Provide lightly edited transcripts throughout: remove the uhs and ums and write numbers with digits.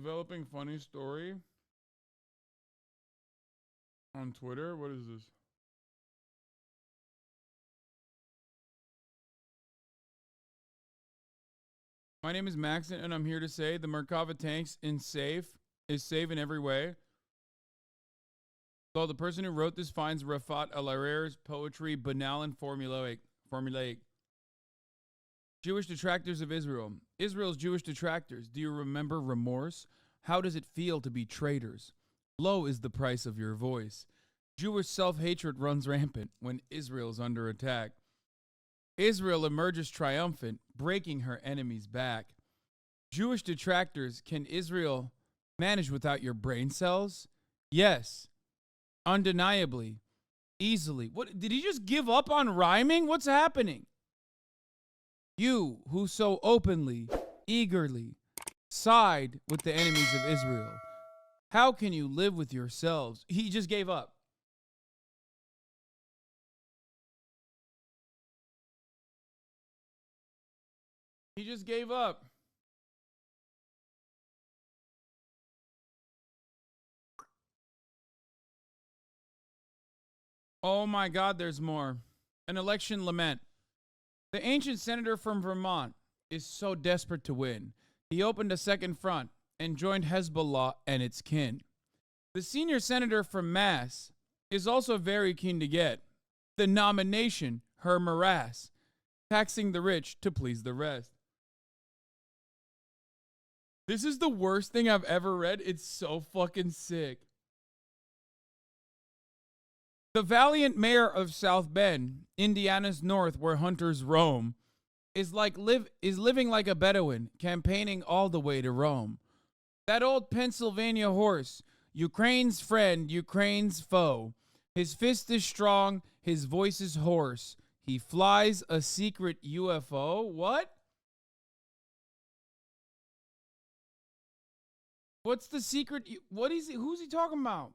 Developing funny story on Twitter. What is this? My name is Maxon, and I'm here to say the Merkava tanks is safe in every way. Though the person who wrote this finds Rafat al-Hariri's poetry banal and formulaic. Jewish detractors of Israel. Israel's Jewish detractors. Do you remember remorse? How does it feel to be traitors? Low is the price of your voice. Jewish self-hatred runs rampant when Israel is under attack. Israel emerges triumphant, breaking her enemy's back. Jewish detractors, can Israel manage without your brain cells? Yes. Undeniably. Easily. What, did he just give up on rhyming? What's happening? You who so openly, eagerly side with the enemies of Israel, how can you live with yourselves? He just gave up. He just gave up. Oh my God, there's more. An election lament. The ancient senator from Vermont is so desperate to win, he opened a second front and joined Hezbollah and its kin. The senior senator from Mass is also very keen to get the nomination, her morass, taxing the rich to please the rest. This is the worst thing I've ever read. It's so fucking sick. The valiant mayor of South Bend, Indiana's north where hunters roam, is living like a Bedouin, campaigning all the way to Rome. That old Pennsylvania horse, Ukraine's friend, Ukraine's foe. His fist is strong, his voice is hoarse. He flies a secret UFO. What? What's the secret? What is he? Who's he talking about?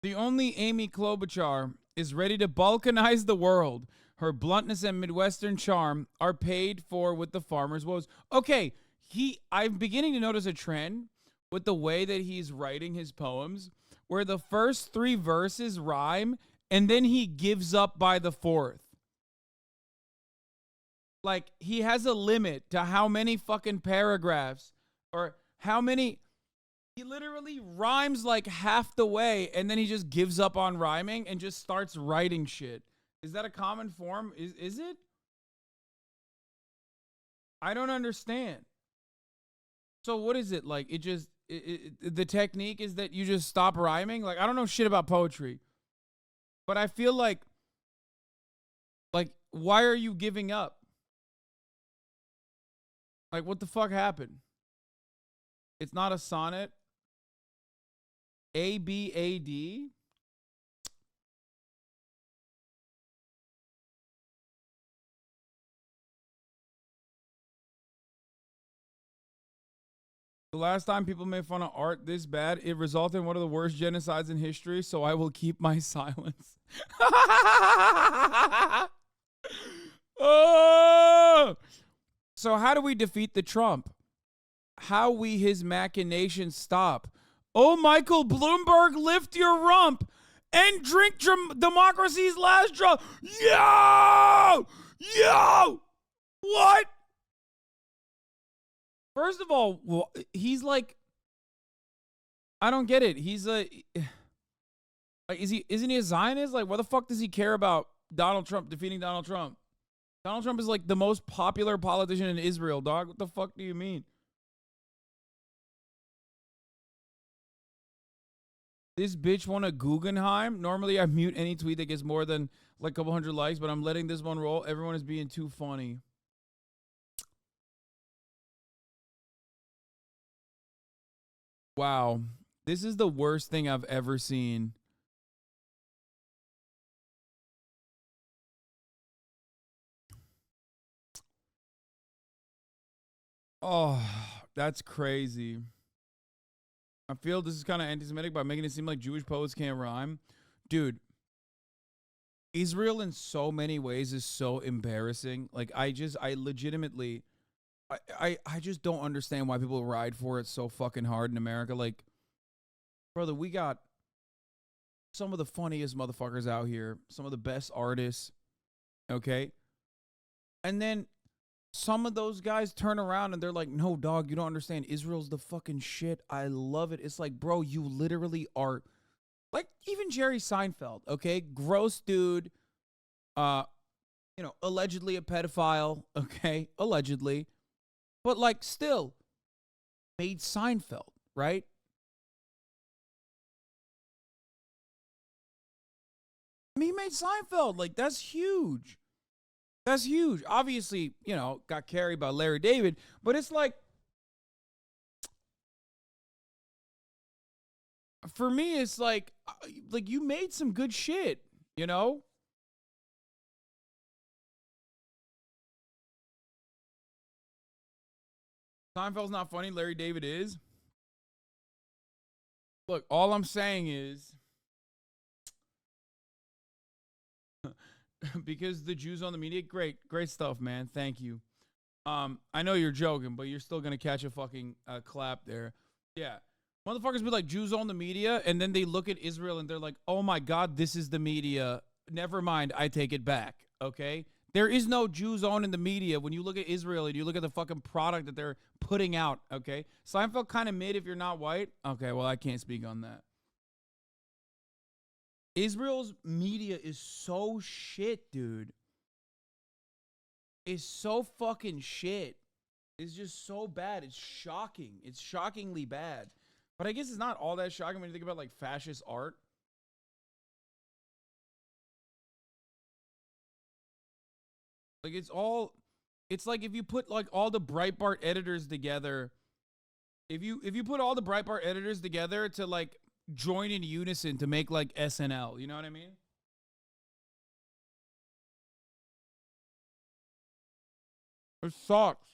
The only Amy Klobuchar is ready to balkanize the world. Her bluntness and Midwestern charm are paid for with the farmer's woes. Okay, I'm beginning to notice a trend with the way that he's writing his poems, where the first 3 verses rhyme, and then he gives up by the 4th. Like, he has a limit to how many fucking paragraphs or how many... He literally rhymes like half the way, and then he just gives up on rhyming and just starts writing shit. Is that a common form? Is it? I don't understand. So what is it? Like, the technique is that you just stop rhyming? Like, I don't know shit about poetry. But I feel like, why are you giving up? Like, what the fuck happened? It's not a sonnet. ABAD? The last time people made fun of art this bad, it resulted in one of the worst genocides in history, so I will keep my silence. Oh! So how do we defeat the Trump? How we his machinations stop? Oh, Michael Bloomberg, lift your rump and drink democracy's last drop. Yo! Yo! What? First of all, he's like, I don't get it. He's isn't he a Zionist? Like, what the fuck does he care about Donald Trump defeating Donald Trump? Donald Trump is like the most popular politician in Israel, dog. What the fuck do you mean? This bitch won a Guggenheim. Normally, I mute any tweet that gets more than like a couple hundred likes, but I'm letting this one roll. Everyone is being too funny. Wow. This is the worst thing I've ever seen. Oh, that's crazy. I feel this is kind of anti-Semitic by making it seem like Jewish poets can't rhyme. Dude, Israel in so many ways is so embarrassing. Like I legitimately I just don't understand why people ride for it so fucking hard in America. Like, brother, we got some of the funniest motherfuckers out here, some of the best artists, okay? And then some of those guys turn around and they're like, no, dog, you don't understand. Israel's the fucking shit. I love it. It's like, bro, you literally are like even Jerry Seinfeld, okay? Gross dude, uh, allegedly a pedophile, okay? Allegedly. But like still made Seinfeld, right? I mean, he made Seinfeld. Like, that's huge. That's huge. Obviously, got carried by Larry David, but it's like, for me, it's like you made some good shit, you know? Seinfeld's not funny. Larry David is. Look, all I'm saying is because the Jews on the media, great stuff, man. Thank you. I know you're joking, but you're still gonna catch a fucking clap there. Yeah. Motherfuckers be like Jews on the media, and then they look at Israel and they're like, oh my God, this is the media. Never mind, I take it back. Okay? There is no Jews on in the media when you look at Israel and you look at the fucking product that they're putting out. Okay? Seinfeld kind of mid if you're not white. Okay, well, I can't speak on that. Israel's media is so shit, dude. It's so fucking shit. It's just so bad. It's shocking. It's shockingly bad. But I guess it's not all that shocking when you think about like fascist art. Like it's like if you put like all the Breitbart editors together, if you put all the Breitbart editors together to like join in unison to make like SNL, you know what I mean? It sucks.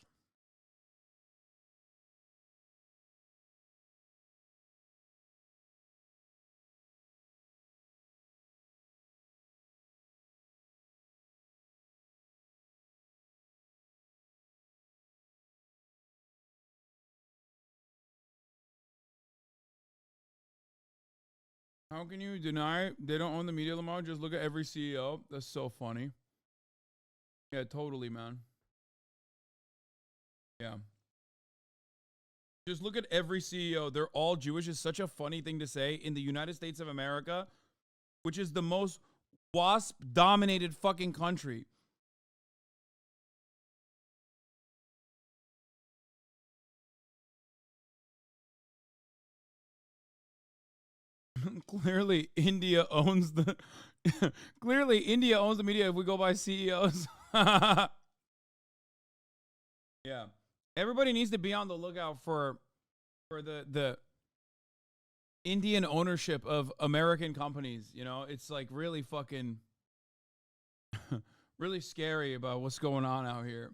How can you deny they don't own the media, Lamar? Just look at every CEO. That's so funny. Yeah, totally, man. Yeah. Just look at every CEO. They're all Jewish. It's such a funny thing to say in the United States of America, which is the most WASP dominated fucking country. Clearly, India owns the. Clearly, India owns the media if we go by CEOs. Yeah. Everybody needs to be on the lookout for the Indian ownership of American companies. It's like really fucking really scary about what's going on out here.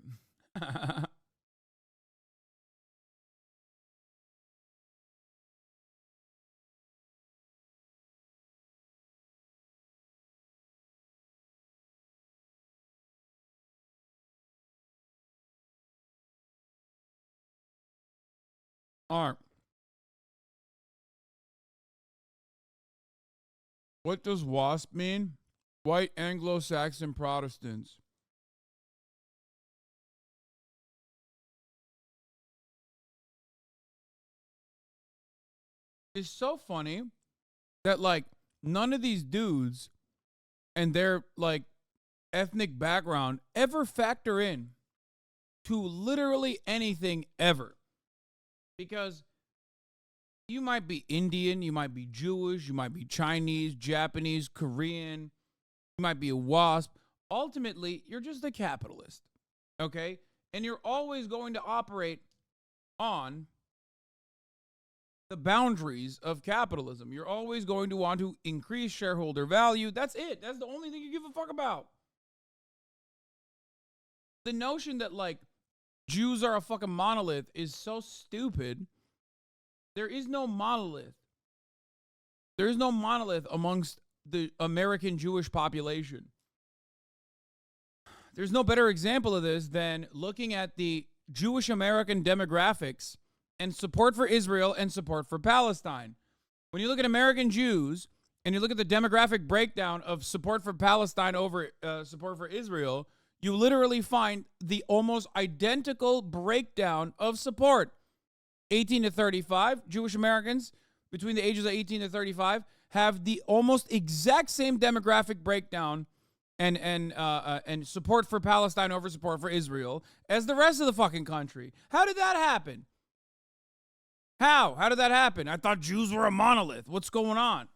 Art. What does WASP mean? White Anglo-Saxon Protestants. It's so funny that like none of these dudes and their like ethnic background ever factor in to literally anything ever. Because you might be Indian, you might be Jewish, you might be Chinese, Japanese, Korean, you might be a WASP. Ultimately, you're just a capitalist. Okay? And you're always going to operate on the boundaries of capitalism. You're always going to want to increase shareholder value. That's it. That's the only thing you give a fuck about. The notion that like Jews are a fucking monolith is so stupid. There is no monolith. There is no monolith amongst the American Jewish population. There's no better example of this than looking at the Jewish American demographics and support for Israel and support for Palestine. When you look at American Jews and you look at the demographic breakdown of support for Palestine over support for Israel, you literally find the almost identical breakdown of support. 18 to 35, Jewish Americans between the ages of 18 to 35 have the almost exact same demographic breakdown and support for Palestine over support for Israel as the rest of the fucking country. How did that happen? How did that happen? I thought Jews were a monolith. What's going on?